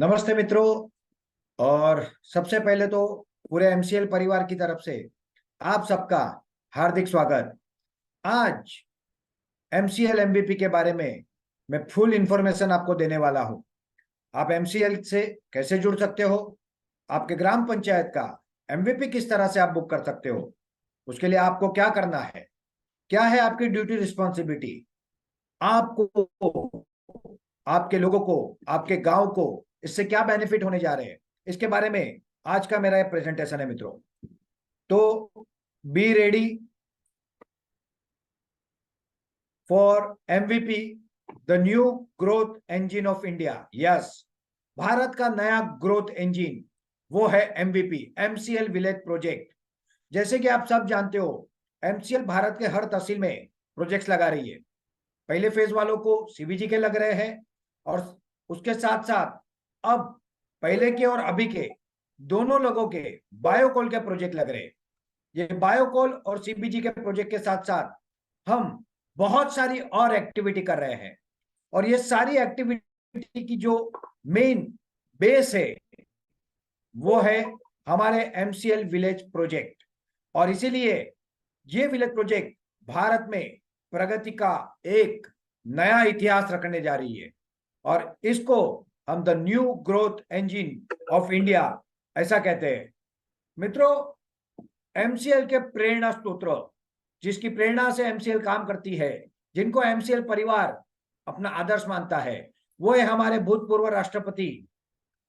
नमस्ते मित्रों। और सबसे पहले तो पूरे एमसीएल परिवार की तरफ से आप सबका हार्दिक स्वागत। आज एमसीएल एमवीपी के बारे में मैं फुल इंफॉर्मेशन आपको देने वाला हूं। आप एमसीएल से कैसे जुड़ सकते हो, आपके ग्राम पंचायत का एमवीपी किस तरह से आप बुक कर सकते हो, उसके लिए आपको क्या करना है, क्या है आपकी ड्यूटी रिस्पॉन्सिबिलिटी, आपको, आपके लोगों को, आपके गांव को इससे क्या बेनिफिट होने जा रहे हैं, इसके बारे में आज का मेरा प्रेजेंटेशन है मित्रों। तो be ready for MVP, the new growth engine of India. Yes, Bharat का नया ग्रोथ इंजन वो है एमवीपी, एमसीएल विलेज प्रोजेक्ट। जैसे कि आप सब जानते हो, एमसीएल भारत के हर तहसील में प्रोजेक्ट्स लगा रही है। पहले फेज वालों को सीबीजी के लग रहे हैं, और उसके साथ साथ अब पहले के और अभी के दोनों लोगों के बायोकोल के प्रोजेक्ट लग रहे हैं। ये बायोकोल और सीबीजी के प्रोजेक्ट के साथ साथ हम बहुत सारी और एक्टिविटी कर रहे हैं, और ये सारी एक्टिविटी की जो मेन बेस है वो है हमारे एमसीएल विलेज प्रोजेक्ट। और इसीलिए ये विलेज प्रोजेक्ट भारत में प्रगति का एक नया इतिहास रखने जा रही है, और इसको हम the new growth engine of India ऐसा कहते हैं। मित्रों, एमसीएल के प्रेरणा स्त्रोत्र, जिसकी प्रेरणा से एमसीएल काम करती है, जिनको एमसीएल परिवार अपना आदर्श मानता है, वो है हमारे भूतपूर्व राष्ट्रपति,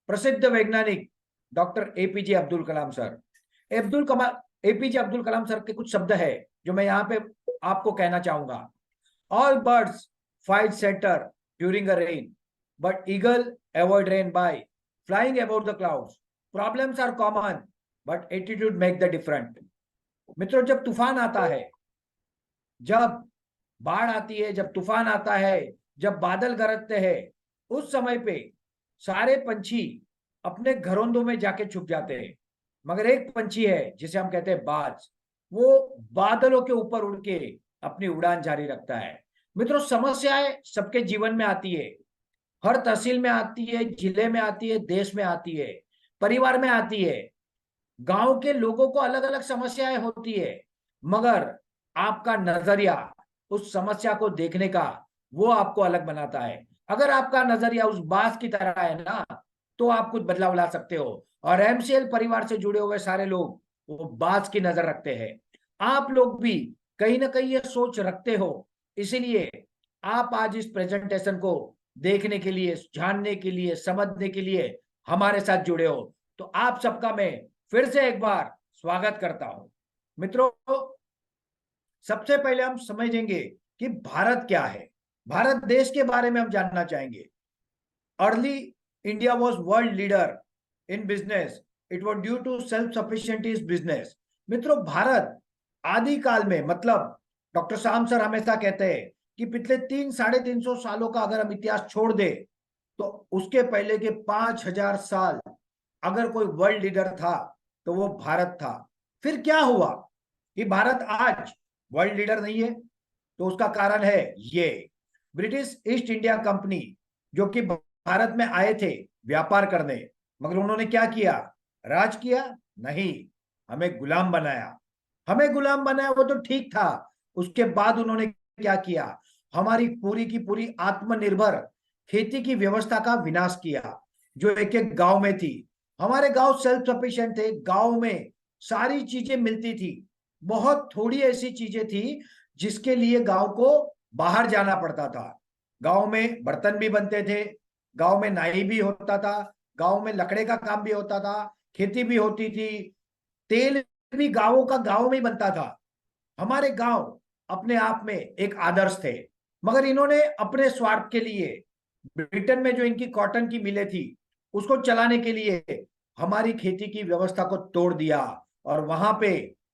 प्रसिद्ध वैज्ञानिक doctor APJ Abdul Kalam sir. APJ Abdul Kalam sir के कुछ शब्द है जो मैं यहाँ पे आपको कहना चाहूंगा। All birds find shelter during a rain, but eagle avoid rain by flying about the clouds. Problems are common but attitude make the different. मित्रों, जब तूफान आता है, जब बाढ़ आती है, जब तूफान आता है, जब बादल गरजते हैं, उस समय पे सारे पंछी अपने घरोंदों में जाके छुप जाते हैं, मगर एक पंछी है जिसे हम कहते हैं बाज, वो बादलों के ऊपर उड़ के अपनी उड़ान जारी रखता है। मित्रों, समस्याएं सबके जीवन में आती है, हर तहसील में आती है, जिले में आती है, देश में आती है, परिवार में आती है। गांव के लोगों को अलग अलग समस्याएं होती है, मगर आपका नजरिया उस समस्या को देखने का वो आपको अलग बनाता है। अगर आपका नजरिया उस बास की तरह है ना, तो आप कुछ बदलाव ला सकते हो। और एमसीएल परिवार से जुड़े हुए सारे लोग वो बास की नजर रखते हैं। आप लोग भी कहीं ना कहीं ये सोच रखते हो, इसीलिए आप आज इस प्रेजेंटेशन को देखने के लिए, जानने के लिए, समझने के लिए हमारे साथ जुड़े हो। तो आप सबका मैं फिर से एक बार स्वागत करता हूं। मित्रों, सबसे पहले हम समझेंगे कि भारत क्या है। भारत देश के बारे में हम जानना चाहेंगे। Early India was world leader in business, it was due to self sufficient is business. मित्रों, भारत आदिकाल में, मतलब डॉक्टर श्याम सर हमेशा कहते हैं कि पिछले 300-350 सालों का अगर हम इतिहास छोड़ दे, तो उसके पहले के 5000 साल अगर कोई वर्ल्ड लीडर था तो वो भारत था। फिर क्या हुआ कि भारत आज वर्ल्ड लीडर नहीं है? तो उसका कारण है ये ब्रिटिश ईस्ट इंडिया कंपनी, जो कि भारत में आए थे व्यापार करने, मगर उन्होंने क्या किया? राज किया? नहीं, हमें गुलाम बनाया। हमें गुलाम बनाया वो तो ठीक था, उसके बाद उन्होंने क्या किया? हमारी पूरी की पूरी आत्मनिर्भर खेती की व्यवस्था का विनाश किया, जो एक एक गांव में थी। हमारे गांव सेल्फ सफिशिएंट थे, गांव में सारी चीजें मिलती थी। बहुत थोड़ी ऐसी चीजें थी जिसके लिए गांव को बाहर जाना पड़ता था। गांव में बर्तन भी बनते थे, गांव में नाई भी होता था, गांव में लकड़े का काम भी होता था, खेती भी होती थी, तेल भी गांवों का गांव में ही बनता था। हमारे गांव अपने आप में एक आदर्श थे, मगर इन्होंने अपने स्वार्थ के लिए ब्रिटेन में जो इनकी कॉटन की मिलें थी उसको चलाने के लिए हमारी खेती की व्यवस्था को तोड़ दिया, और वहां पे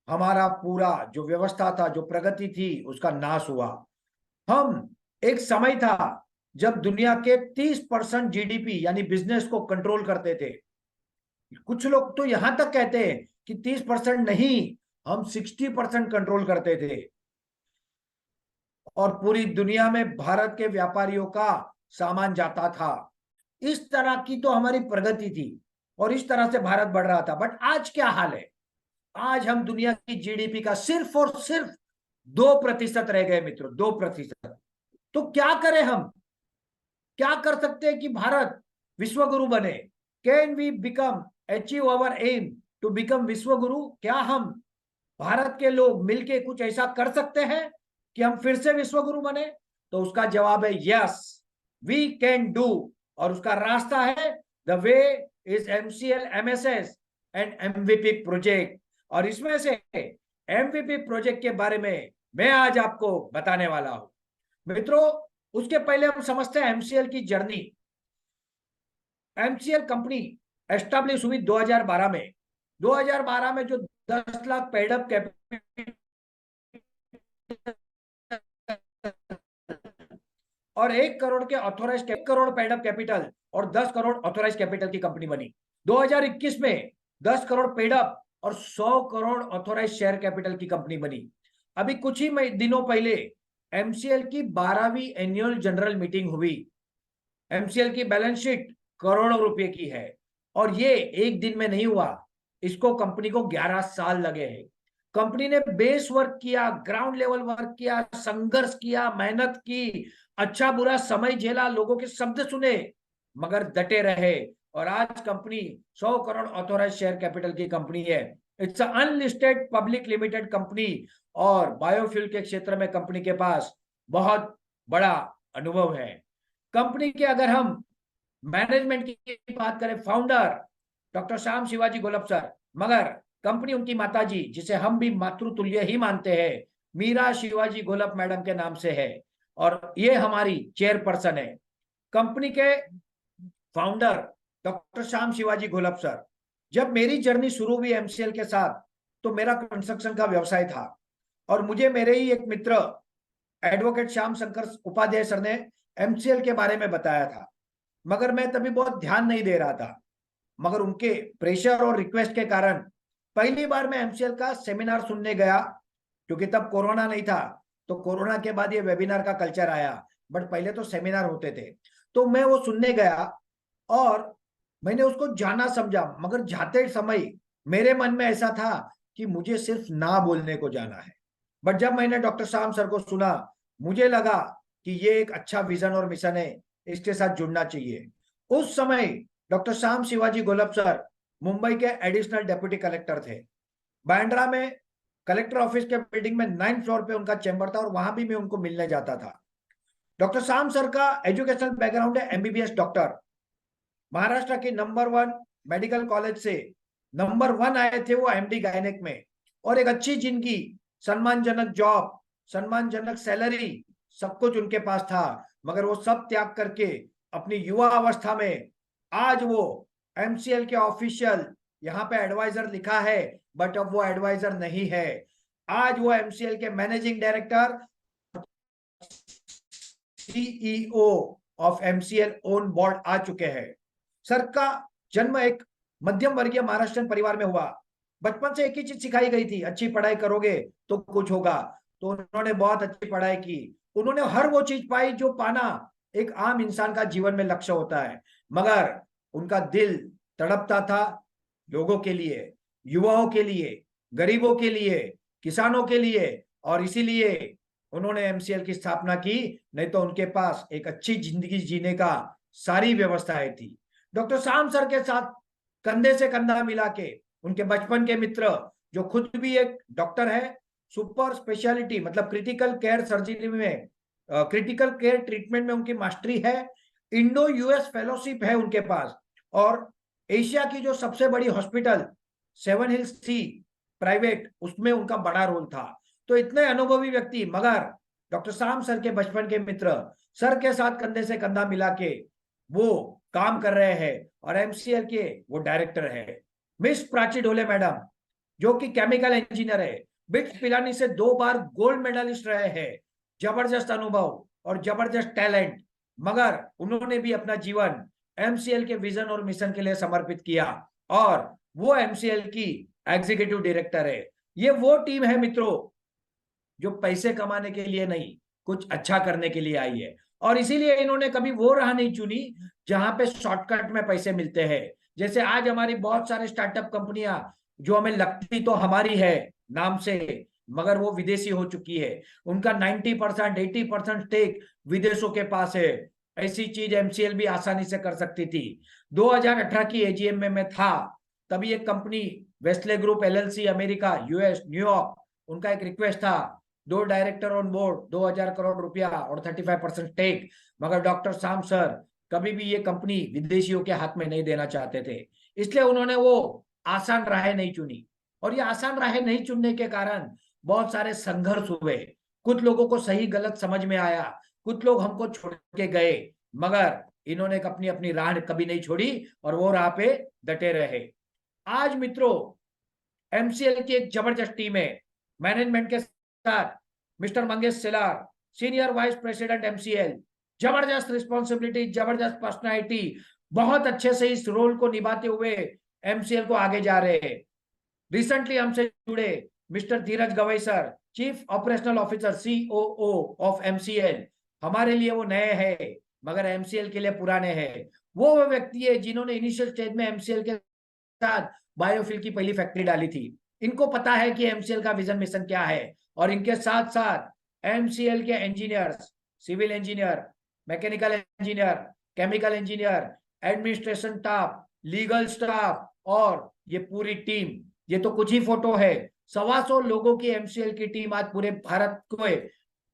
हमारा पूरा जो व्यवस्था था, जो प्रगति थी, उसका नाश हुआ। हम, एक समय था जब दुनिया के 30% जीडीपी यानी बिजनेस को कंट्रोल करते थे। कुछ लोग तो यहां तक कहते हैं कि 30% नहीं, हम 60% कंट्रोल करते थे, और पूरी दुनिया में भारत के व्यापारियों का सामान जाता था। इस तरह की तो हमारी प्रगति थी और इस तरह से भारत बढ़ रहा था। बट आज क्या हाल है? आज हम दुनिया की जीडीपी का सिर्फ और सिर्फ 2% रह गए मित्रों, 2%। तो क्या करें हम? क्या कर सकते हैं कि भारत विश्व गुरु बने? Can we become achieve our aim to become विश्व गुरु? क्या हम भारत के लोग मिलके कुछ ऐसा कर सकते हैं कि हम फिर से विश्व गुरु बने? तो उसका जवाब है यस, वी कैन डू। और उसका रास्ता है the way is MCL MSS and MVP project. और इसमें से एमवीपी प्रोजेक्ट के बारे में मैं आज आपको बताने वाला हूं मित्रों। उसके पहले हम समझते हैं एमसीएल की जर्नी। एमसीएल कंपनी एस्टेब्लिश हुई 2012 में। 2012 में जो 10 लाख पेड अप कैपिटल और 1 करोड़ के authorise 1 crore paid up capital और 10 करोड़ ऑथोराइज कैपिटल की कंपनी बनी। 2021 में 10 करोड़ पेड अप और 100 करोड़ ऑथोराइज शेयर कैपिटल की कंपनी बनी। अभी कुछ ही दिनों पहले एमसीएल की 12वीं एनुअल जनरल मीटिंग हुई। एमसीएल की बैलेंस शीट करोड़ों रुपए की है और ये एक दिन में नहीं हुआ, इसको कंपनी को 11 साल लगे हैं। कंपनी ने बेस वर्क किया, ग्राउंड लेवल वर्क किया, संघर्ष किया, मेहनत की, अच्छा बुरा समय झेला, लोगों के शब्द सुने, मगर डटे रहे और आज company 100 crore authorise share capital की कंपनी है। It's unlisted public limited company और बायोफ्यूल के क्षेत्र में कंपनी के पास बहुत बड़ा अनुभव है। कंपनी के अगर हम मैनेजमेंट की बात करें, founder doctor Shyam Shivaji Golab sir, मगर कंपनी उनकी माताजी, जिसे हम भी मातृतुल्य ही मानते हैं, मीरा शिवाजी गोलब मैडम के नाम से है और ये हमारी चेयरपर्सन है। कंपनी के founder doctor Shyam Shivaji Golab sir, जब मेरी जर्नी शुरू हुई एमसीएल के साथ तो मेरा कंस्ट्रक्शन का व्यवसाय था और मुझे मेरे ही एक मित्र एडवोकेट श्याम शंकर उपाध्याय सर ने एमसीएल के बारे में बताया था, मगर मैं तभी बहुत ध्यान नहीं दे रहा था। मगर उनके प्रेशर और रिक्वेस्ट के कारण पहली बार मैं एमसीएल का सेमिनार सुनने गया, क्योंकि तब कोरोना नहीं था। तो कोरोना के बाद ये वेबिनार का कल्चर आया, बट पहले तो सेमिनार होते थे। तो मैं वो सुनने गया और मैंने उसको जाना समझा, मगर जाते समय मेरे मन में ऐसा था कि मुझे सिर्फ ना बोलने को जाना है। बट जब मैंने डॉक्टर श्याम सर को सुना, मुझे लगा कि ये एक अच्छा विजन और मिशन है, इसके साथ जुड़ना चाहिए। उस समय डॉक्टर श्याम शिवाजी गोलब सर मुंबई के एडिशनल डेप्यूटी कलेक्टर थे। बांद्रा में कलेक्टर ऑफिस के बिल्डिंग में 9th फ्लोर पे उनका चैम्बर था और वहां भी मैं उनको मिलने जाता था। डॉक्टर श्याम सर का एजुकेशनल बैकग्राउंड है एमबीबीएस डॉक्टर। महाराष्ट्र के नंबर 1 मेडिकल कॉलेज से नंबर 1 आए थे वो एमडी गायनेक में, और एक अच्छी जिंदगी, सम्मानजनक जॉब, सम्मानजनक सैलरी, सब कुछ उनके पास था। मगर वो सब त्याग करके अपनी युवा अवस्था में आज वो एमसीएल के ऑफिशियल, यहाँ पे एडवाइजर लिखा है बट अब वो एडवाइजर नहीं है। आज वो एमसीएल के managing director, CEO of MCL on board आ चुके हैं। सर का जन्म एक मध्यम वर्गीय महाराष्ट्र परिवार में हुआ। बचपन से एक ही चीज सिखाई गई थी, अच्छी पढ़ाई करोगे तो कुछ होगा। तो उन्होंने बहुत अच्छी पढ़ाई की, उन्होंने हर वो चीज पाई जो पाना एक आम इंसान का जीवन में लक्ष्य होता है। मगर उनका दिल तड़पता था लोगों के लिए, युवाओं के लिए, गरीबों के लिए, किसानों के लिए, और इसीलिए उन्होंने एमसीएल की स्थापना की। नहीं तो उनके पास एक अच्छी जिंदगी जीने का सारी व्यवस्थाएं थी। डॉक्टर श्याम सर के साथ कंधे से कंधा मिला के उनके बचपन के मित्र, जो खुद भी एक डॉक्टर है, सुपर स्पेशलिटी मतलब क्रिटिकल केयर सर्जरी में, क्रिटिकल केयर ट्रीटमेंट में उनकी मास्टरी है, इंडो यूएस फेलोशिप है उनके पास, और एशिया की जो सबसे बड़ी हॉस्पिटल सेवन हिल्स थी प्राइवेट, उसमें उनका बड़ा रोल था। तो इतने अनुभवी व्यक्ति, मगर डॉक्टर श्याम सर के बचपन के मित्र सर के साथ कंधे से कंधा मिला के वो काम कर रहे हैं और एमसीएल के वो डायरेक्टर है। मिस प्राची ढोले मैडम, जो कि केमिकल इंजीनियर है, बिट्स पिलानी से 2 बार गोल्ड मेडलिस्ट रहे हैं। जबरदस्त अनुभव और जबरदस्त टैलेंट, मगर उन्होंने भी अपना जीवन एमसीएल के विजन और मिशन के लिए समर्पित किया और वो एमसीएल की एग्जीक्यूटिव डायरेक्टर है। ये वो टीम है मित्रों जो पैसे कमाने के लिए नहीं, कुछ अच्छा करने के लिए आई है। और इसीलिए इन्होंने कभी वो राह नहीं चुनी जहां पे शॉर्टकट में पैसे मिलते हैं। जैसे आज हमारी बहुत सारे स्टार्टअप कंपनियां जो हमें लगती तो हमारी है नाम से, मगर वो विदेशी हो चुकी है। उनका 90% 80% स्टेक विदेशों के पास है। ऐसी चीज एमसीएल भी आसानी से कर सकती थी। 2018 की एजीएम में मैं था, तभी एक company Wesley group LLC America US New York, उनका एक रिक्वेस्ट था, 2 डायरेक्टर ऑन बोर्ड, 2000 करोड़ रुपया और 35% स्टेक। मगर डॉक्टर शाम सर कभी भी ये कंपनी विदेशियों के हाथ में नहीं देना चाहते थे, इसलिए उन्होंने वो आसान राहें नहीं चुनी। और ये आसान राहें नहीं चुनने के कारण बहुत सारे संघर्ष हुए। कुछ लोगों को सही गलत समझ में आया, कुछ लोग हमको छोड़ के गए, मगर इन्होंने अपनी अपनी राह कभी नहीं छोड़ी और वो राह पे डटे रहे। आज मित्रों एमसीएल की एक जबरदस्त टीम है। मैनेजमेंट के साथ mister Mangesh Silar, senior vice president MCL, जबरदस्त रिस्पॉन्सिबिलिटी, जबरदस्त पर्सनालिटी, बहुत अच्छे से इस रोल को निभाते हुए एमसीएल को आगे जा रहे हैं। रिसेंटली हमसे जुड़े mister Dheeraj Gavai sir, chief operational officer COO of MCL. हमारे लिए वो नए हैं मगर एमसीएल के लिए पुराने हैं। वो व्यक्ति है जिन्होंने इनिशियल स्टेज में एमसीएल के साथ बायोफ्यूल की पहली फैक्ट्री डाली थी। इनको पता है कि एमसीएल का विजन मिशन क्या है। और इनके साथ साथ एमसीएल के engineers, civil engineer, mechanical engineer, chemical engineer, administration staff, legal staff और ये पूरी टीम, ये तो कुछ ही फोटो है। 125 लोगों की एमसीएल की टीम आज पूरे भारत को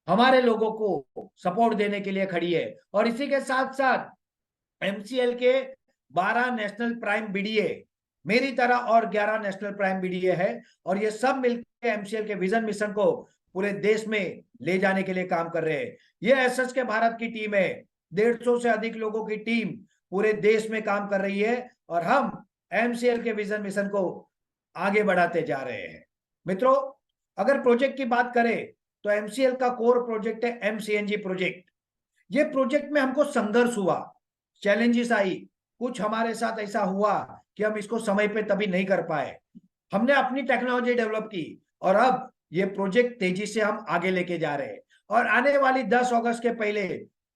हमारे लोगों को सपोर्ट देने के लिए खड़ी है। और इसी के साथ साथ एमसीएल के 12 नेशनल प्राइम बीडीए, मेरी तरह और 11 नेशनल प्राइम बीडीए है। और ये सब मिलकर एमसीएल के विजन मिशन को पूरे देश में ले जाने के लिए काम कर रहे हैं। ये एसएस के भारत की टीम है। 150 से अधिक लोगों की टीम पूरे देश में काम कर रही है और हम एमसीएल के विजन मिशन को आगे बढ़ाते जा रहे हैं। मित्रों अगर प्रोजेक्ट की बात करें तो एमसीएल का कोर प्रोजेक्ट है एमसीएनजी प्रोजेक्ट। ये प्रोजेक्ट में हमको संघर्ष हुआ, चैलेंजेस आई, कुछ हमारे साथ ऐसा हुआ कि हम इसको समय पे तभी नहीं कर पाए। हमने अपनी टेक्नोलॉजी डेवलप की और अब ये प्रोजेक्ट तेजी से हम आगे लेके जा रहे हैं। और आने वाली 10 अगस्त के पहले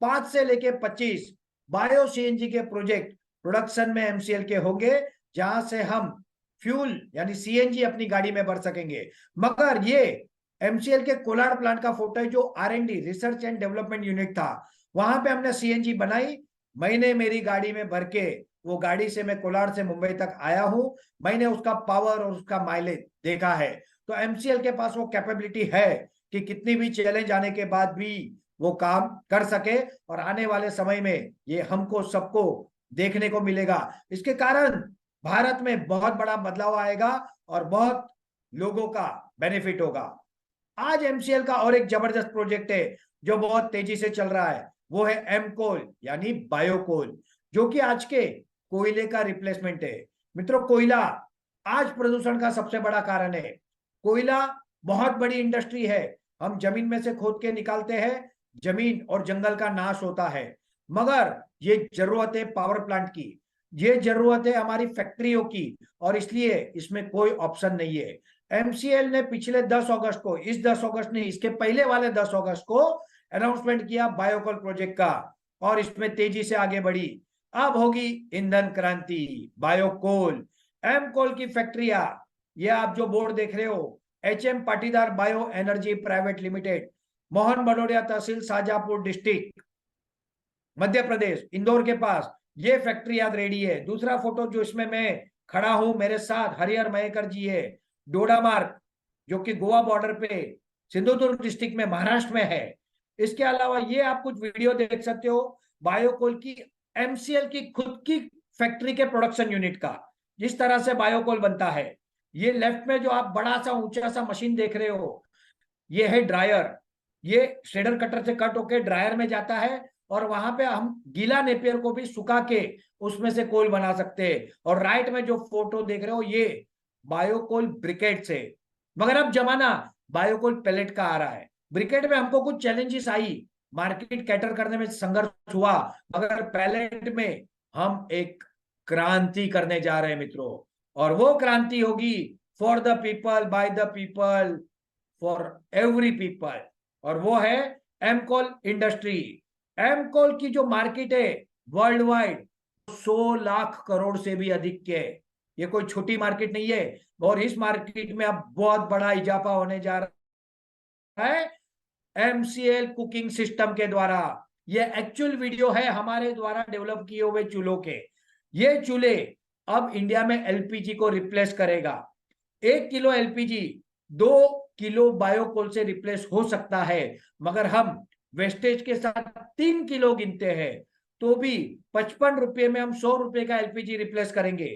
5 से लेके 25 बायो सीएनजी के प्रोजेक्ट प्रोडक्शन में एमसीएल के होंगे, जहां से हम फ्यूल यानी सीएनजी अपनी गाड़ी में भर सकेंगे। मगर ये एमसीएल के कोलार प्लांट का फोटो है, जो R and D research and development unit था, वहां पे हमने सीएनजी बनाई। मैंने मेरी गाड़ी में भर के, वो गाड़ी से मैं कोलार से मुंबई तक आया हूं, मैंने उसका पावर और उसका माइलेज देखा है। तो एमसीएल के पास वो कैपेबिलिटी है कि कितनी भी चैलेंज आने के बाद भी वो काम कर सके। और आने वाले समय में ये हमको सबको देखने को मिलेगा। इसके कारण भारत में बहुत बड़ा बदलाव आएगा और बहुत लोगों का बेनिफिट होगा। आज एमसीएल का और एक जबरदस्त प्रोजेक्ट है जो बहुत तेजी से चल रहा है, वो है एमकोल यानी बायोकोल, जो कि आज के कोयले का रिप्लेसमेंट है। मित्रों कोयला आज प्रदूषण का सबसे बड़ा कारण है। कोयला बहुत बड़ी इंडस्ट्री है। हम जमीन में से खोद के निकालते हैं, जमीन और जंगल का नाश होता है। मगर ये जरूरत है पावर प्लांट की, ये जरूरत है हमारी फैक्ट्रियों की, और इसलिए इसमें कोई ऑप्शन नहीं है। एमसीएल ने पिछले 10 अगस्त को, इस 10 अगस्त नहीं, इसके पहले वाले 10 अगस्त को अनाउंसमेंट किया बायोकोल प्रोजेक्ट का, और इसमें तेजी से आगे बढ़ी। अब होगी ईंधन क्रांति, बायोकोल, एमकोल की फैक्ट्रियां। ये आप जो बोर्ड देख रहे हो, HM Patidar bio energy private limited, Mohan Badodiya तहसील शाजापुर डिस्ट्रिक्ट मध्य प्रदेश, इंदौर के पास ये फैक्ट्री याद रेडी है। दूसरा फोटो जो इसमें मैं खड़ा हूं, मेरे साथ हरिहर मयेकर जी है, डोडा मार्ग, जो कि गोवा बॉर्डर पे सिंधुदुर्ग डिस्ट्रिक्ट में महाराष्ट्र में है। इसके अलावा ये आप कुछ वीडियो देख सकते हो बायोकोल की, एमसीएल की खुद की फैक्ट्री के प्रोडक्शन यूनिट का, जिस तरह से बायोकोल बनता है। ये लेफ्ट में जो आप बड़ा सा ऊंचा सा मशीन देख रहे हो, ये है ड्रायर। ये श्रेडर कटर से कट होके ड्रायर में जाता है और वहां पे हम गीला नेपियर को भी सुखा के उसमें से कोल बना सकते हैं। और राइट में जो फोटो देख रहे हो, ये बायोकोल ब्रिकेट से। मगर अब जमाना बायोकोल पैलेट का आ रहा है। ब्रिकेट में हमको कुछ चैलेंजेस आई, मार्केट कैटर करने में संघर्ष हुआ, मगर पैलेट में हम एक क्रांति करने जा रहे हैं मित्रों। और वो क्रांति होगी for the people, by the people, for every people, और वो है एमकोल इंडस्ट्री। एमकोल की जो मार्केट है वर्ल्ड वाइड 100 लाख करोड़ से भी अधिक के है। ये कोई छोटी मार्केट नहीं है और इस मार्केट में अब बहुत बड़ा इजाफा होने जा रहा है एमसीएल कुकिंग सिस्टम के द्वारा। ये एक्चुअल वीडियो है हमारे द्वारा डेवलप किए हुए चूल्हों के। ये चूल्हे अब इंडिया में एलपीजी को रिप्लेस करेगा। 1 किलो एलपीजी 2 किलो बायोकोल से रिप्लेस हो सकता है, मगर हम वेस्टेज के साथ 3 किलो गिनते हैं तो भी 55 रुपए में हम 100 रुपए का एलपीजी रिप्लेस करेंगे।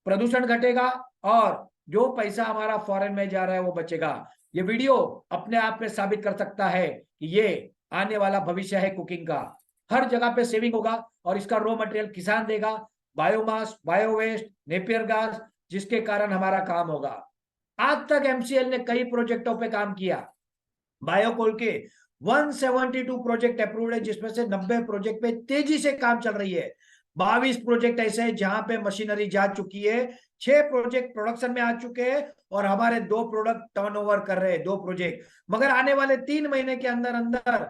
प्रदूषण घटेगा और जो पैसा हमारा फॉरेन में जा रहा है वो बचेगा। ये वीडियो अपने आप में साबित कर सकता है कि ये आने वाला भविष्य है कुकिंग का। हर जगह पे सेविंग होगा और इसका रॉ मटेरियल किसान देगा, बायोमास, बायोवेस्ट, नेपियर घास, जिसके कारण हमारा काम होगा। आज तक एमसीएल ने कई प्रोजेक्टों पे काम किया। बायोकोल के 172 प्रोजेक्ट अप्रूव्ड है, जिसमें से 90 प्रोजेक्ट पे तेजी से काम चल रही है। 22 प्रोजेक्ट ऐसे हैं जहां पे मशीनरी जा चुकी है, 6 प्रोजेक्ट प्रोडक्शन में आ चुके हैं और हमारे 2 प्रोडक्ट टर्नओवर कर रहे हैं, 2 प्रोजेक्ट। मगर आने वाले 3 महीने के अंदर अंदर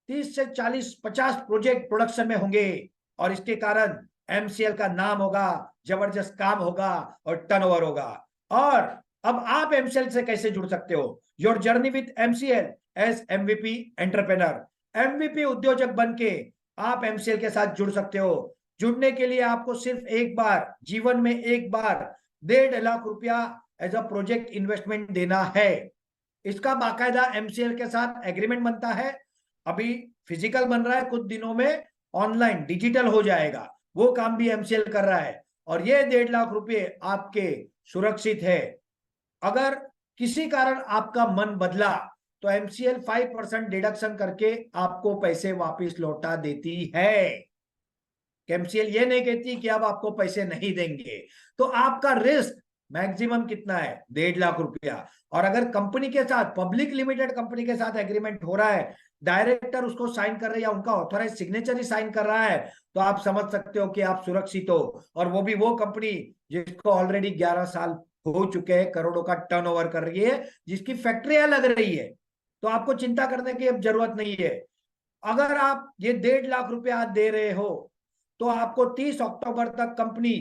30 से 40 50 प्रोजेक्ट प्रोडक्शन में होंगे और इसके कारण एमसीएल का नाम होगा, जबरदस्त काम होगा और टर्नओवर होगा। और अब आप एमसीएल से कैसे जुड़ सकते हो? Your journey with MCL as MVP entrepreneur. MVP उद्योजक बन के आप एमसीएल के साथ जुड़ सकते हो। जुड़ने के लिए आपको सिर्फ एक बार, जीवन में एक बार 1.5 लाख रुपया एज अ प्रोजेक्ट इन्वेस्टमेंट देना है। इसका बाकायदा एमसीएल के साथ एग्रीमेंट बनता है। अभी फिजिकल बन रहा है, कुछ दिनों में ऑनलाइन डिजिटल हो जाएगा, वो काम भी एमसीएल कर रहा है। और ये 1.5 लाख रुपए आपके सुरक्षित है। अगर किसी कारण आपका मन बदला तो एमसीएल 5% डिडक्शन करके आपको पैसे वापस लौटा देती है। एमसीएल ये नहीं कहती कि अब आपको पैसे नहीं देंगे। तो आपका रिस्क मैक्सिमम कितना है? 1.5 लाख रुपया। और अगर कंपनी के साथ, पब्लिक लिमिटेड कंपनी के साथ एग्रीमेंट हो रहा है, डायरेक्टर उसको साइन कर रहे हैं या उनका ऑथोराइज सिग्नेचर ही साइन कर रहा है, तो आप समझ सकते हो कि आप सुरक्षित हो। और वो भी वो कंपनी जिसको ऑलरेडी 11 साल हो चुके हैं, करोड़ों का टर्नओवर कर रही है, जिसकी फैक्ट्रियां लग रही है। तो आपको चिंता करने की अब जरूरत नहीं है। अगर आप ये 1.5 लाख रुपया दे रहे हो तो आपको 30 अक्टूबर तक कंपनी,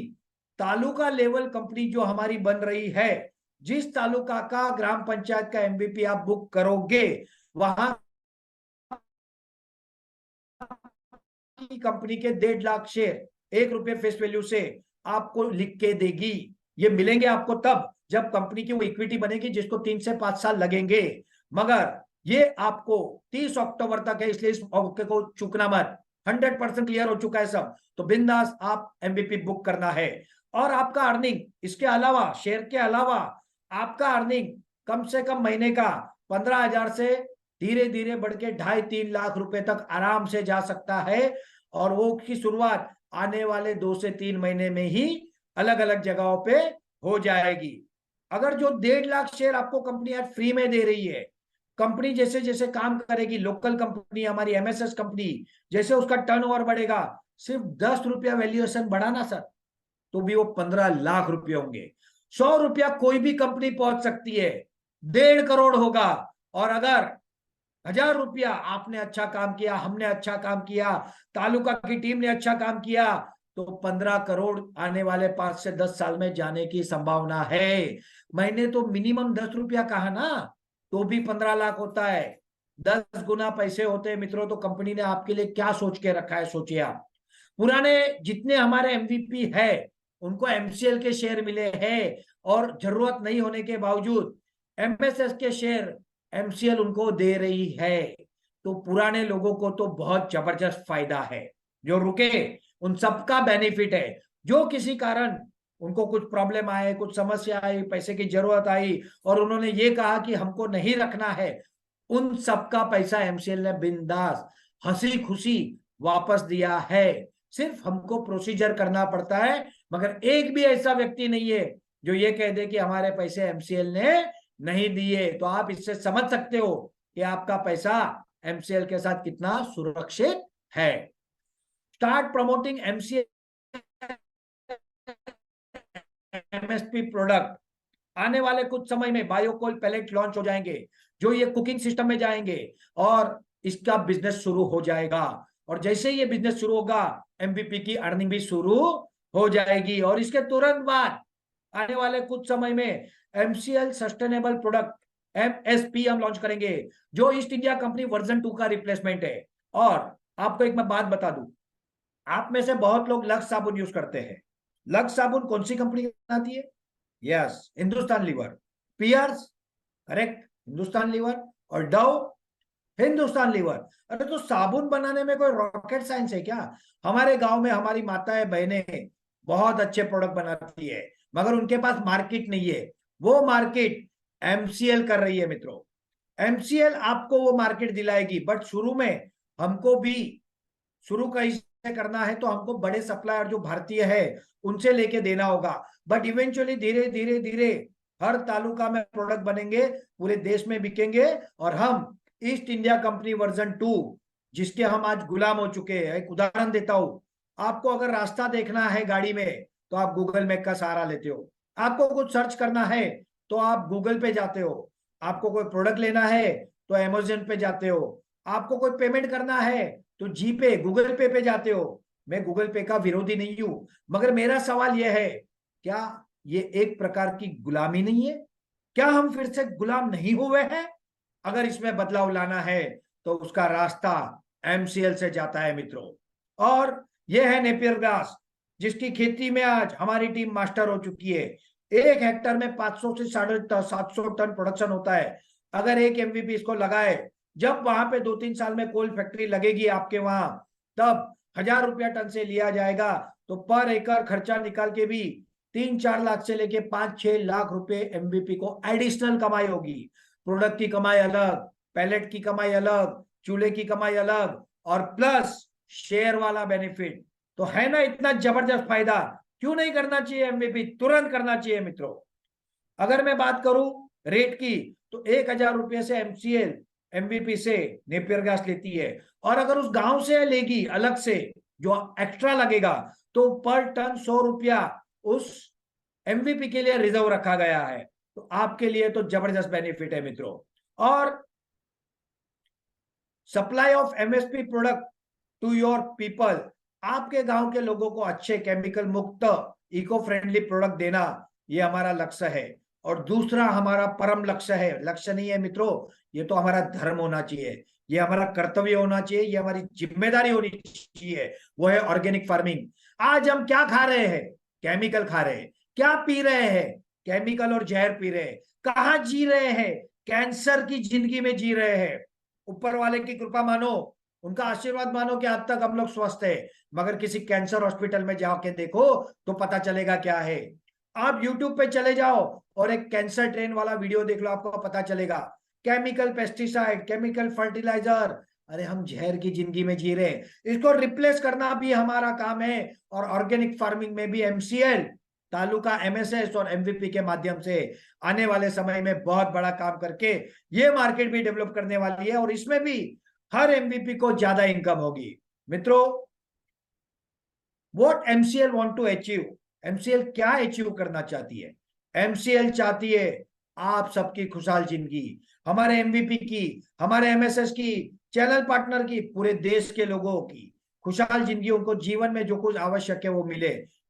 तालुका लेवल कंपनी जो हमारी बन रही है, जिस तालुका का ग्राम पंचायत का एमबीपी आप बुक करोगे, वहां कंपनी के 1.5 लाख शेयर 1 रुपए फेस वैल्यू से आपको लिख के देगी। ये मिलेंगे आपको तब जब कंपनी की वो इक्विटी बनेगी, जिसको 3 से 5 साल लगेंगे। मगर ये आपको 30 अक्टूबर तक है, इसलिए इस मौके को चूकना मत। 100% क्लियर हो चुका है सब, तो बिंदास आप एमबीपी बुक करना है। और आपका अर्निंग, इसके अलावा, शेयर के अलावा आपका अर्निंग कम से कम महीने का 15,000 से धीरे धीरे बढ़ के 2.5-3 लाख रुपए तक आराम से जा सकता है। और वो की शुरुआत आने वाले 2 से 3 महीने में ही अलग अलग जगहों पे हो जाएगी। अगर जो 1.5 लाख शेयर आपको कंपनी आज फ्री में दे रही है, कंपनी जैसे जैसे काम करेगी, लोकल कंपनी हमारी एमएसएस कंपनी, जैसे उसका टर्नओवर बढ़ेगा, सिर्फ 10 रुपया वैल्यूएशन बढ़ाना सर, तो भी वो 15 लाख रुपए होंगे। 100 रुपया कोई भी कंपनी पहुंच सकती है, 1.5 करोड़ होगा। और अगर 1,000 रुपया आपने अच्छा काम किया, हमने अच्छा काम किया, तालुका की टीम ने अच्छा काम किया, तो 15 करोड़ आने वाले 5 से 10 साल में जाने की संभावना है। मैंने तो मिनिमम 10 रुपया कहा ना, तो भी 15 लाख होता है। 10 गुना पैसे होते हैं मित्रों। तो कंपनी ने आपके लिए क्या सोच के रखा है, सोचिए आप। पुराने जितने हमारे एमवीपी है उनको एमसीएल के शेयर मिले हैं और जरूरत नहीं होने के बावजूद एमएसएस के शेयर एमसीएल उनको दे रही है। तो पुराने लोगों को तो बहुत जबरदस्त फायदा है। जो रुके उन सबका बेनिफिट है। जो किसी कारण उनको कुछ प्रॉब्लम आए, कुछ समस्या आई, पैसे की जरूरत आई और उन्होंने ये कहा कि हमको नहीं रखना है, उन सबका पैसा एमसीएल ने बिंदास हंसी खुशी वापस दिया है। सिर्फ हमको प्रोसीजर करना पड़ता है। मगर एक भी ऐसा व्यक्ति नहीं है जो ये कह दे कि हमारे पैसे एमसीएल ने नहीं दिए। तो आप इससे समझ सकते हो कि आपका पैसा एमसीएल के साथ कितना सुरक्षित है। Start promoting MCL MSP product. आने वाले कुछ समय में बायोकोल पैलेट लॉन्च हो जाएंगे, जो ये कुकिंग सिस्टम में जाएंगे और इसका बिजनेस शुरू हो जाएगा। और जैसे ही ये बिजनेस शुरू होगा, एमवीपी की अर्निंग भी शुरू हो जाएगी। और इसके तुरंत बाद आने वाले कुछ समय में एमसीएल सस्टेनेबल प्रोडक्ट एमएसपी हम लॉन्च करेंगे, जो ईस्ट इंडिया कंपनी वर्जन 2 का रिप्लेसमेंट है। और आपको एक मैं बात बता दूं, आप में से बहुत लोग लक्स साबुन यूज करते हैं। लक्स साबुन कौन सी कंपनी बनाती है? Yes, Hindustan Lever. Pears, correct, Hindustan Lever. और डव, हिंदुस्तान लीवर। अरे तो साबुन बनाने में कोई रॉकेट साइंस है क्या? हमारे गांव में हमारी माताएं बहनें बहुत अच्छे प्रोडक्ट बनाती है, मगर उनके पास मार्केट नहीं है। वो मार्केट एमसीएल कर रही है मित्रों। एमसीएल आपको वो मार्केट दिलाएगी, बट शुरू में हमको भी शुरू कहीं से करना है, तो हमको बड़े सप्लायर जो भारतीय है उनसे लेके देना होगा। बट इवेंचुअली धीरे धीरे धीरे हर तालुका में प्रोडक्ट बनेंगे, पूरे देश में बिकेंगे। और हम ईस्ट इंडिया कंपनी वर्जन 2, जिसके हम आज गुलाम हो चुके हैं। एक उदाहरण देता हूं, आपको अगर रास्ता देखना है गाड़ी में, तो आप गूगल मैप का सहारा लेते हो। आपको कुछ सर्च करना है तो आप गूगल पे जाते हो। आपको कोई प्रोडक्ट लेना है तो अमेजन पे जाते हो। आपको कोई पेमेंट करना है तो जीपे, गूगल पे जाते हो। मैं गूगल पे का विरोधी नहीं हूं, मगर मेरा सवाल यह है, क्या ये एक प्रकार की गुलामी नहीं है? क्या हम फिर से गुलाम नहीं हुए हैं? अगर इसमें बदलाव लाना है तो उसका रास्ता एमसीएल से जाता है मित्रों। और यह है नेपियर ग्रास, जिसकी खेती में आज हमारी टीम मास्टर हो चुकी है। 1 हेक्टर में 500 से 750 टन प्रोडक्शन होता है। अगर एक एमवीपी इसको लगाए, जब वहां पे 2-3 साल में कोल फैक्ट्री लगेगी आपके वहां, तब 1,000 रुपया टन से लिया जाएगा। तो पर एकड़ खर्चा निकाल के भी 3-4 लाख से लेके 5-6 लाख रुपए एमवीपी को एडिशनल कमाई होगी। प्रोडक्ट की कमाई अलग, पैलेट की कमाई अलग, चूल्हे की कमाई अलग, और प्लस शेयर वाला बेनिफिट। तो है ना इतना जबरदस्त फायदा, क्यों नहीं करना चाहिए एमवीपी? तुरंत करना चाहिए मित्रों। अगर मैं बात करूं रेट की, तो 1,000 रुपये से एमसीएल एमबीपी से नेपियर गैस लेती है। और अगर उस गांव से लेगी अलग से, जो एक्स्ट्रा लगेगा, तो पर टन 100 रुपया उस एमवीपी के लिए रिजर्व रखा गया है। तो आपके लिए तो जबरदस्त बेनिफिट है मित्रों। और supply of MSP product to your people, आपके गांव के लोगों को अच्छे केमिकल मुक्त इको फ्रेंडली प्रोडक्ट देना, ये हमारा लक्ष्य है। और दूसरा हमारा परम लक्ष्य है, लक्ष्य नहीं है मित्रों, ये तो हमारा धर्म होना चाहिए, ये हमारा कर्तव्य होना चाहिए, ये हमारी जिम्मेदारी होनी चाहिए। वो है ऑर्गेनिक फार्मिंग। आज हम क्या खा रहे हैं? केमिकल खा रहे हैं। क्या पी रहे हैं? केमिकल और जहर पी रहे हैं। कहाँ जी रहे हैं? कैंसर की जिंदगी में जी रहे हैं। ऊपर वाले की कृपा मानो, उनका आशीर्वाद मानो कि आज तक हम लोग स्वस्थ है। मगर किसी कैंसर हॉस्पिटल में जाके देखो तो पता चलेगा क्या है। आप यूट्यूब पे चले जाओ और एक कैंसर ट्रेन वाला वीडियो देख लो, आपको पता चलेगा। केमिकल पेस्टिसाइड, केमिकल फर्टिलाइजर, अरे हम जहर की जिंदगी में जी रहे हैं। इसको रिप्लेस करना भी हमारा काम है। और ऑर्गेनिक फार्मिंग में भी एमसीएल तालुका एमएसएस और एमवीपी के माध्यम से आने वाले समय में बहुत बड़ा काम करके ये मार्केट भी डेवलप करने वाली है। और इसमें भी हर एमवीपी को ज्यादा इनकम होगी मित्रों। What MCL want to achieve, MCL क्या अचीव करना चाहती है? एमसीएल चाहती है आप सबकी खुशहाल जिंदगी, हमारे एमवीपी की, हमारे एमएसएस की, चैनल पार्टनर की, पूरे देश के लोगों की खुशहाल जिंदगी, उनको जीवन में जो कुछ आवश्यक है वो मिले,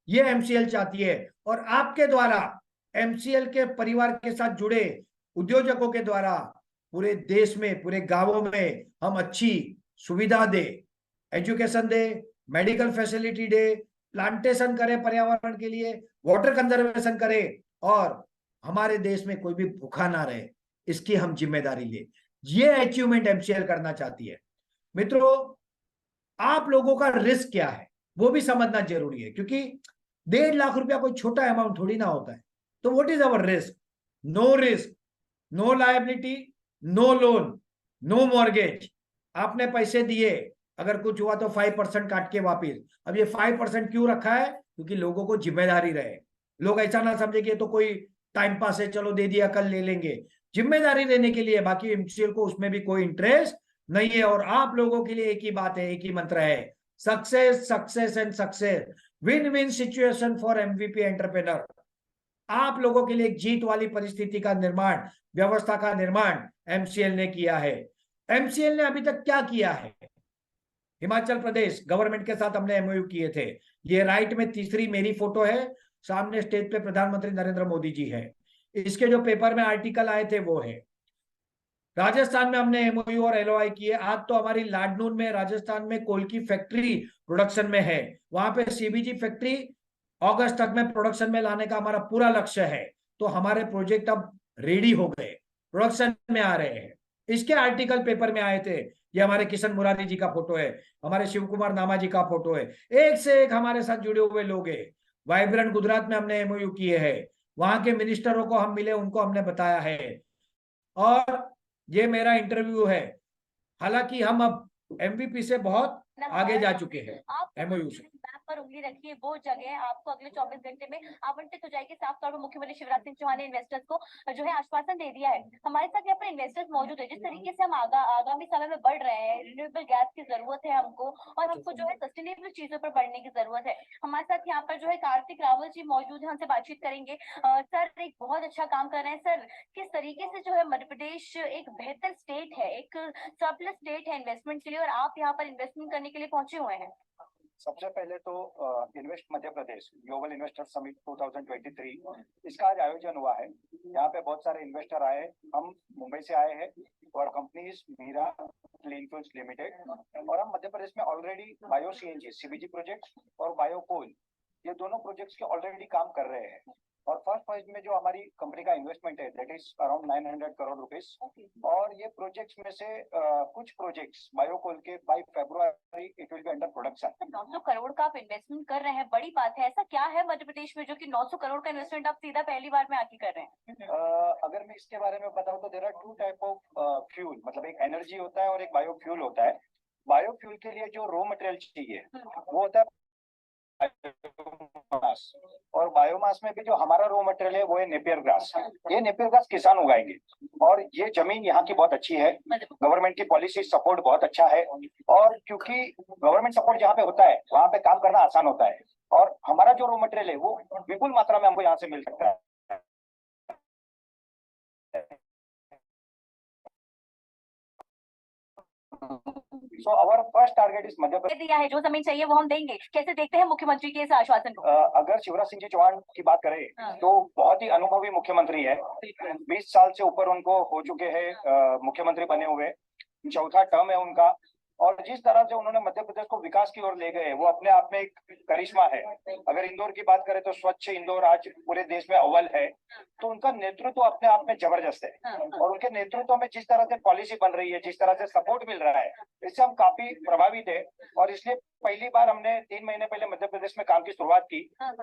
ये एमसीएल चाहती है। और आपके द्वारा, एमसीएल के परिवार के साथ जुड़े उद्योजकों के द्वारा पूरे देश में, पूरे गांवों में हम अच्छी सुविधा दे, एजुकेशन दे, मेडिकल फैसिलिटी दे, प्लांटेशन करे पर्यावरण के लिए, वाटर कंजर्वेशन करे, और हमारे देश में कोई भी भूखा ना रहे, इसकी हम जिम्मेदारी ले। ये अचीवमेंट एमसीएल करना चाहती है मित्रों। आप लोगों का रिस्क क्या है वो भी समझना जरूरी है, क्योंकि 1.5 लाख रुपया कोई छोटा अमाउंट थोड़ी ना होता है। तो what is our risk? No risk, no liability, no loan, no mortgage. आपने पैसे दिए, अगर कुछ हुआ तो 5% काट के वापिस। अब ये 5% क्यों रखा है? क्योंकि लोगों को जिम्मेदारी रहे, लोग ऐसा ना समझे कि तो कोई टाइम पास है, चलो दे दिया कल ले लेंगे। जिम्मेदारी लेने के लिए, बाकी एमसीएल को उसमें भी कोई इंटरेस्ट नहीं है। और आप लोगों के लिए एक ही बात है, एक ही मंत्र है, success, success and success. Win win situation for MVP entrepreneur. आप लोगों के लिए एक जीत वाली परिस्थिति का निर्माण, व्यवस्था का निर्माण एमसीएल ने किया है। एमसीएल ने अभी तक क्या किया है? हिमाचल प्रदेश गवर्नमेंट के साथ हमने एमओयू किए थे। ये राइट में तीसरी मेरी फोटो है, सामने स्टेज पे प्रधानमंत्री नरेंद्र मोदी जी है। इसके जो पेपर में आर्टिकल आए थे वो है। राजस्थान में हमने एमओयू और एलओआई किए। आज तो हमारी लाडनून में राजस्थान में कोल की फैक्ट्री प्रोडक्शन में है। वहां पे सीबीजी फैक्ट्री अगस्त तक में प्रोडक्शन में लाने का हमारा पूरा लक्ष्य है। तो हमारे प्रोजेक्ट अब रेडी हो गए, प्रोडक्शन में आ रहे हैं। इसके आर्टिकल पेपर में आए थे। ये हमारे किशन मुरारी जी का फोटो है, हमारे शिव कुमार नामा जी का फोटो है। एक से एक हमारे साथ जुड़े हुए लोग हैं। वाइब्रेंट गुजरात में हमने एमओयू किए हैं, वहां के मिनिस्टरों को हम मिले, उनको हमने बताया है। और ये मेरा इंटरव्यू है। हालांकि हम अब एमवीपी से बहुत आगे जा चुके हैं एमओयू से। मैप पर उंगली रखिए, वो जगह आपको अगले 24 घंटे में आवंटित हो जाएगी। साफ तौर पर मुख्यमंत्री शिवराज सिंह चौहान ने इन्वेस्टर्स को जो है आश्वासन दे दिया है। हमारे साथ यहाँ पर इन्वेस्टर्स मौजूद है। जिस तरीके से हम आगामी समय में बढ़ रहे हैं, रिन्यूएबल गैस की जरूरत है हमको, और हमको जो है सस्टेनेबल चीजों पर बढ़ने की जरूरत है। हमारे साथ यहाँ पर जो है कार्तिक रावत जी मौजूद है, उनसे बातचीत करेंगे। सर एक बहुत अच्छा काम कर रहे हैं। सर किस तरीके से जो है मध्य प्रदेश एक बेहतर स्टेट है, एक सरप्लस स्टेट है इन्वेस्टमेंट के लिए, और आप यहाँ पर इन्वेस्टमेंट करने के लिए पहुंचे हुए हैं। सबसे पहले तो invest Madhya Pradesh global investor summit 2023 इसका आज आयोजन हुआ है। यहाँ पे बहुत सारे इन्वेस्टर आए। हम मुंबई से आए हैं और company Meera clean fuels limited, और हम मध्य प्रदेश में already bio CNG CBG project और बायो कोल ये दोनों प्रोजेक्ट्स के ऑलरेडी काम कर रहे हैं। और फर्स्ट फेज में जो हमारी कंपनी का इन्वेस्टमेंट है that is around 900 crore rupees. और ये प्रोजेक्ट्स में से कुछ प्रोजेक्ट्स बायोकोल के by February it will be under production. 900 crore का आप इन्वेस्टमेंट कर रहे हैं, बड़ी बात है। ऐसा क्या है मध्य प्रदेश में जो कि 900 करोड़ का इन्वेस्टमेंट आप सीधा पहली बार में आके कर रहे हैं? अगर मैं इसके बारे में बताऊं तो there are two type of fuel, मतलब एक एनर्जी होता है और एक बायोफ्यूल होता है। बायोफ्यूल के लिए जो रॉ मटेरियल चाहिए वो होता है बायोमास, और बायोमास में भी जो हमारा रॉ मटेरियल है वो है नेपियर ग्रास। ये नेपियर ग्रास किसान उगाएंगे, और ये जमीन यहाँ की बहुत अच्छी है। गवर्नमेंट की पॉलिसी सपोर्ट बहुत अच्छा है, और क्योंकि गवर्नमेंट सपोर्ट जहाँ पे होता है वहाँ पे काम करना आसान होता है। और हमारा जो रॉ मटेरियल है वो विपुल मात्रा में हमको यहाँ से मिल सकता है। So our first target is Madhya Pradesh. दिया है, जो जमीन चाहिए वो हम देंगे। कैसे देखते हैं मुख्यमंत्री के इस आश्वासन को? अगर शिवराज सिंह जी चौहान की बात करें तो बहुत ही अनुभवी मुख्यमंत्री है। 20 साल से ऊपर उनको हो चुके हैं मुख्यमंत्री बने हुए, चौथा टर्म है उनका। और जिस तरह से उन्होंने मध्य प्रदेश को विकास की ओर ले गए वो अपने आप में एक करिश्मा है। अगर इंदौर की बात करें तो स्वच्छ इंदौर आज पूरे देश में अव्वल है। तो उनका नेतृत्व अपने आप में जबरदस्त है, और उनके नेतृत्व में जिस तरह से पॉलिसी बन रही है, जिस तरह से सपोर्ट मिल रहा है, इससे हम काफी प्रभावित है। और इसलिए पहली बार हमने 3 महीने पहले मध्य प्रदेश में काम की शुरुआत की।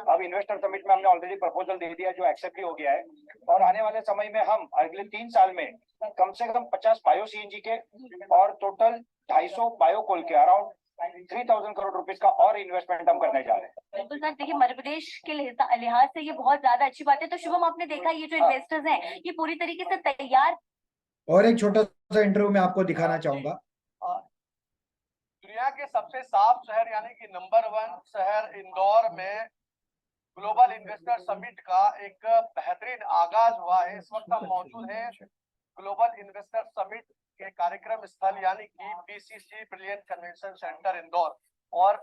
अब इन्वेस्टर समिट में हमने ऑलरेडी प्रपोजल दे दिया जो एक्सेप्ट भी हो गया है। और आने वाले समय में हम अगले 3 साल में कम से कम 50 बायो सीएनजी के और टोटल 250 बायोकोल के अराउंड 3000 करोड़ रुपीस का और इन्वेस्टमेंट हम करने जा रहे हैं। बिल्कुल सर, देखिए मध्य प्रदेश के लिहाज से ये बहुत ज्यादा अच्छी बात है। तो शुभम, आपने देखा ये जो इन्वेस्टर्स हैं ये पूरी तरीके से तैयार। और एक छोटा सा इंटरव्यू में आपको दिखाना चाहूंगा। दुनिया के सबसे साफ शहर यानी कि नंबर 1 शहर इंदौर में ग्लोबल इन्वेस्टर समिट का एक बेहतरीन आगाज हुआ है। इस वक्त हम मौजूद हैं ग्लोबल इन्वेस्टर समिट के कार्यक्रम स्थल यानी कि BCC brilliant convention centre Indore. और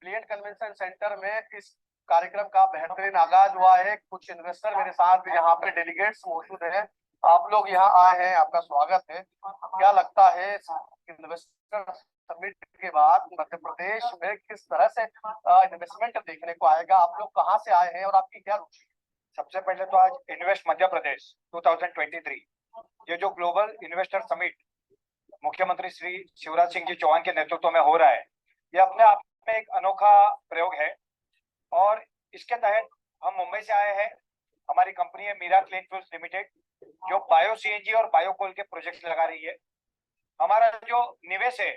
ब्रिलियंट कन्वेंशन सेंटर में इस कार्यक्रम का बेहतरीन आगाज हुआ है। कुछ इन्वेस्टर मेरे साथ यहाँ पे डेलीगेट्स मौजूद हैं। आप लोग यहाँ आए हैं, आपका स्वागत है। क्या लगता है इन्वेस्टर समिट के बाद मध्य प्रदेश में किस तरह से इन्वेस्टमेंट देखने को आएगा? आप लोग कहाँ से आए हैं और आपकी क्या रुचि? सबसे पहले तो आज इन्वेस्ट मध्य प्रदेश 2023 ये जो ग्लोबल इन्वेस्टर समिट मुख्यमंत्री श्री शिवराज सिंह जी चौहान के नेतृत्व में हो रहा है, ये अपने आप में एक अनोखा प्रयोग है। और इसके तहत हम मुंबई से आए हैं। हमारी कंपनी है मीरा क्लीन फ्यूल्स लिमिटेड जो बायो सीएनजी और बायोकोल के प्रोजेक्ट लगा रही है। हमारा जो निवेश है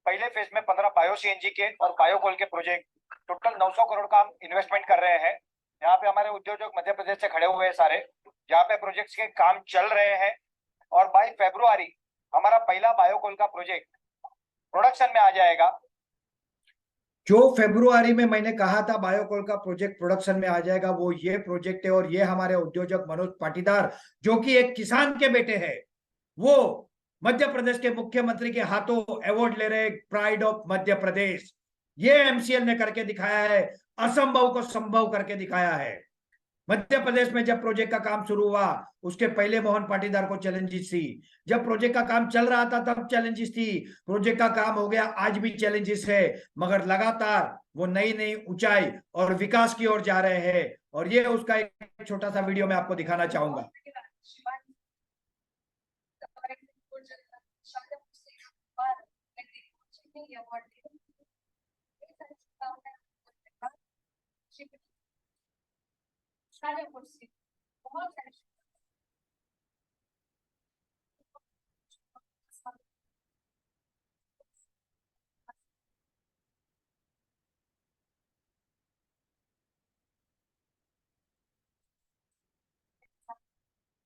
पहले फेज में 15 बायो सीएनजी के और बायोकोल के प्रोजेक्ट टोटल 900 करोड़ का हम इन्वेस्टमेंट कर रहे हैं। यहाँ पे हमारे उद्योजक मध्य प्रदेश से खड़े हुए हैं सारे, यहाँ पे प्रोजेक्ट्स के काम चल रहे हैं। और बाय फरवरी हमारा पहला बायोकोल का प्रोजेक्ट प्रोडक्शन में आ जाएगा। जो फरवरी में मैंने कहा था बायोकोल का प्रोजेक्ट प्रोडक्शन में आ जाएगा, वो ये प्रोजेक्ट है। और ये हमारे उद्योजक मनोज पाटीदार जो कि एक किसान के बेटे हैं, वो मध्य प्रदेश के मुख्यमंत्री के हाथों अवार्ड ले रहे प्राइड ऑफ मध्य प्रदेश। ये एमसीएल ने करके दिखाया है, असंभव को संभव करके दिखाया है। मध्य प्रदेश में जब प्रोजेक्ट का काम शुरू हुआ उसके पहले मोहन पाटीदार को चैलेंजेस थी, जब प्रोजेक्ट का काम चल रहा था तब चैलेंजेस थी, प्रोजेक्ट का काम हो गया आज भी चैलेंजेस है, मगर लगातार वो नई नई ऊंचाई और विकास की ओर जा रहे हैं। और ये उसका एक छोटा सा वीडियो मैं आपको दिखाना चाहूंगा।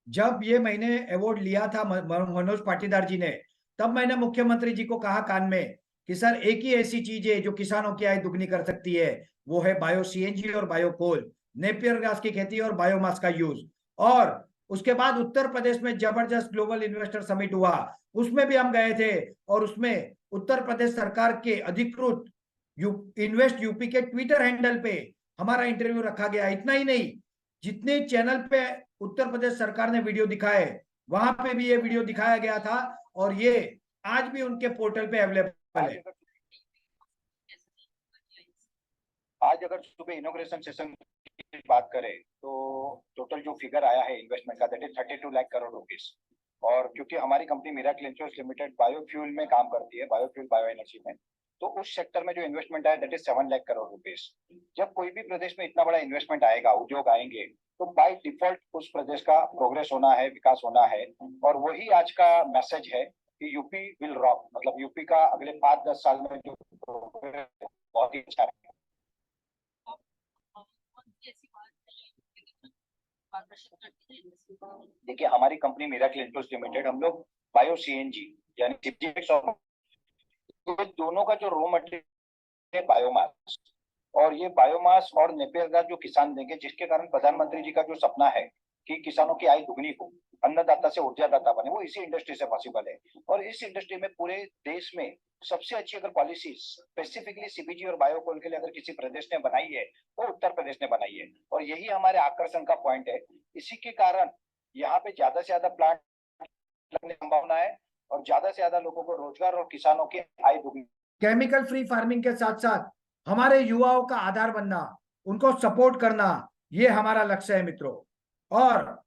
जब ये मैंने अवार्ड लिया था मनोज पाटीदार जी ने, तब मैंने मुख्यमंत्री जी को कहा कान में कि सर एक ही ऐसी चीज है जो किसानों की आय दुगनी कर सकती है, वो है बायो सीएनजी और बायो कोल, नेपियर घास की खेती और बायोमास का यूज। और उसके बाद उत्तर प्रदेश में जबरदस्त ग्लोबल इन्वेस्टर समिट हुआ, उसमें भी हम गए थे और उसमें उत्तर प्रदेश सरकार के अधिकृत इन्वेस्ट यूपी के ट्विटर हैंडल पे हमारा इंटरव्यू रखा गया। इतना ही नहीं, जितने चैनल पे उत्तर प्रदेश सरकार ने वीडियो दिखाए वहां पे भी ये वीडियो दिखाया गया था और ये आज भी उनके पोर्टल पे अवेलेबल है। आज अगर सुबह इनॉग्रेशन सेशन की बात करें तो टोटल जो फिगर आया है इन्वेस्टमेंट का, that is 32 lakh crore rupees. और क्योंकि हमारी company miracle insurance limited biofuel में काम करती है, बायोफ्यूल बायो एनर्जी में, तो उस सेक्टर में जो इन्वेस्टमेंट आया that is 7 lakh crore rupees. जब कोई भी प्रदेश में इतना बड़ा इन्वेस्टमेंट आएगा, उद्योग आएंगे, तो बाय डिफॉल्ट उस प्रदेश का प्रोग्रेस होना है, विकास होना है। और वही आज का मैसेज है कि यूपी विल रॉक, मतलब यूपी का अगले 5-10 साल में जो बहुत ही अच्छा है। देखिए हमारी कंपनी मिराकल इंश्योरेंस लिमिटेड, हम लोग बायो सीएनजी यानी CGX और ये दोनों का जो रॉ मटेरियल है बायोमास, और ये बायोमास और नेपियर घास जो किसान देंगे, जिसके कारण प्रधानमंत्री जी का जो सपना है कि किसानों की आय दुगनी हो, अन्नदाता से ऊर्जादाता बने, वो इसी इंडस्ट्री से पॉसिबल है। और इस इंडस्ट्री में पूरे देश में सबसे अच्छी अगर पॉलिसी स्पेसिफिकली सीबीजी और बायोकोल के लिए अगर किसी प्रदेश ने बनाई है तो उत्तर प्रदेश ने बनाई है, और यही हमारे आकर्षण का पॉइंट है। इसी के कारण यहाँ पे ज्यादा से ज्यादा प्लांट लगने की संभावना है और ज्यादा से ज्यादा लोगों को रोजगार और किसानों की आय दुगनी। केमिकल फ्री फार्मिंग के साथ साथ हमारे युवाओं का आधार बनना, उनको सपोर्ट करना, ये हमारा लक्ष्य है मित्रों। और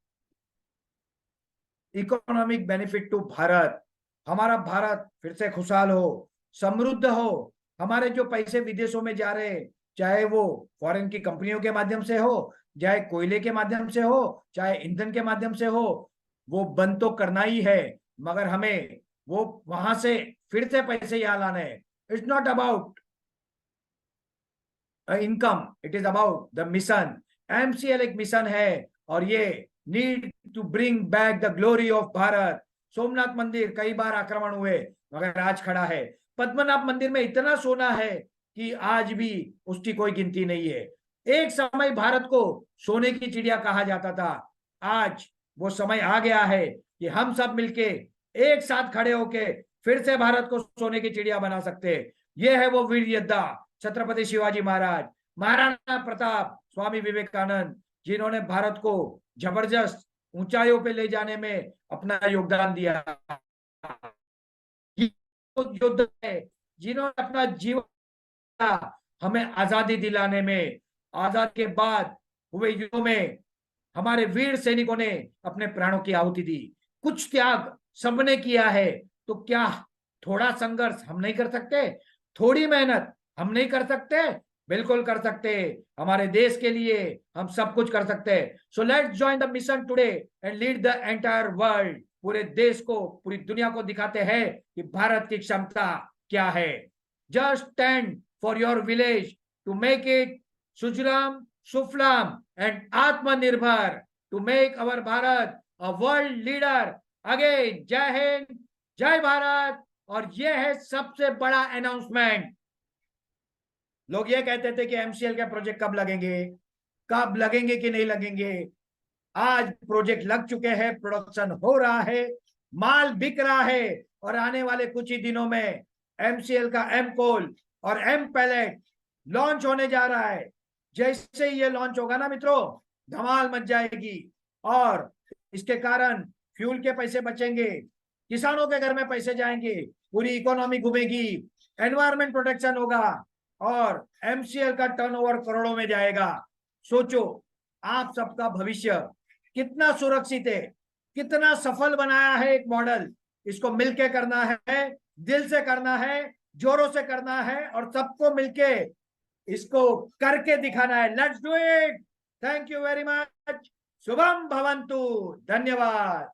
इकोनॉमिक बेनिफिट टू भारत, हमारा भारत फिर से खुशहाल हो, समृद्ध हो। हमारे जो पैसे विदेशों में जा रहे हैं, चाहे वो फॉरेन की कंपनियों के माध्यम से हो, चाहे कोयले के माध्यम से हो, चाहे ईंधन के माध्यम से हो, वो बंद तो करना ही है, मगर हमें वो वहां से फिर से पैसे यहाँ लाने हैं। It's not about income, it is about the mission. MCL एक मिशन है और ये need to bring back the glory of Bharat. Somnath मंदिर कई बार आक्रमण हुए मगर आज खड़ा है। पद्मनाभ मंदिर में इतना सोना है कि आज भी उसकी कोई गिनती नहीं है। एक समय भारत को सोने की चिड़िया कहा जाता था, आज वो समय आ गया है कि हम सब मिलके एक साथ खड़े होके फिर से भारत को सोने की चिड़िया बना सकते हैं। ये है वो वीर योद्धा छत्रपति शिवाजी महाराज, महाराणा प्रताप, स्वामी विवेकानंद, जिन्होंने भारत को जबरदस्त ऊंचाइयों पे ले जाने में अपना योगदान दिया। योद्धा है जिन्होंने अपना जीवन हमें आजादी दिलाने में, आजाद के बाद हुए युद्धों में हमारे वीर सैनिकों ने अपने प्राणों की आहुति दी। कुछ त्याग सबने किया है, तो क्या थोड़ा संघर्ष हम नहीं कर सकते? थोड़ी मेहनत हम नहीं कर सकते? बिल्कुल कर सकते। हमारे देश के लिए हम सब कुछ कर सकते हैं। So let's join the mission today and lead the entire world. पूरे देश को, पूरी दुनिया को दिखाते हैं कि भारत की क्षमता क्या है। Just stand for your village to make it Sujalam Sufalam and Atmanirbhar, to make our Bharat a world leader again. जय हिंद, जय भारत। और यह है सबसे बड़ा अनाउंसमेंट। लोग ये कहते थे कि एमसीएल के प्रोजेक्ट कब लगेंगे, कब लगेंगे कि नहीं लगेंगे। आज प्रोजेक्ट लग चुके हैं, प्रोडक्शन हो रहा है माल बिक रहा है और आने वाले कुछ ही दिनों में एमसीएल का एम कोल और एम पैलेट लॉन्च होने जा रहा है। जैसे ही ये लॉन्च होगा ना मित्रों, धमाल मच जाएगी और इसके कारण फ्यूल के पैसे बचेंगे, किसानों के घर में पैसे जाएंगे, पूरी इकोनॉमी घूमेगी, एनवायरमेंट प्रोटेक्शन होगा और एमसीएल का टर्नओवर करोड़ों में जाएगा। सोचो आप सबका भविष्य कितना सुरक्षित है, कितना सफल बनाया है एक मॉडल। इसको मिलके करना है, दिल से करना है, जोरों से करना है और सबको मिलके इसको करके दिखाना है। Let's do it. Thank you very much. शुभम भवंतु। धन्यवाद।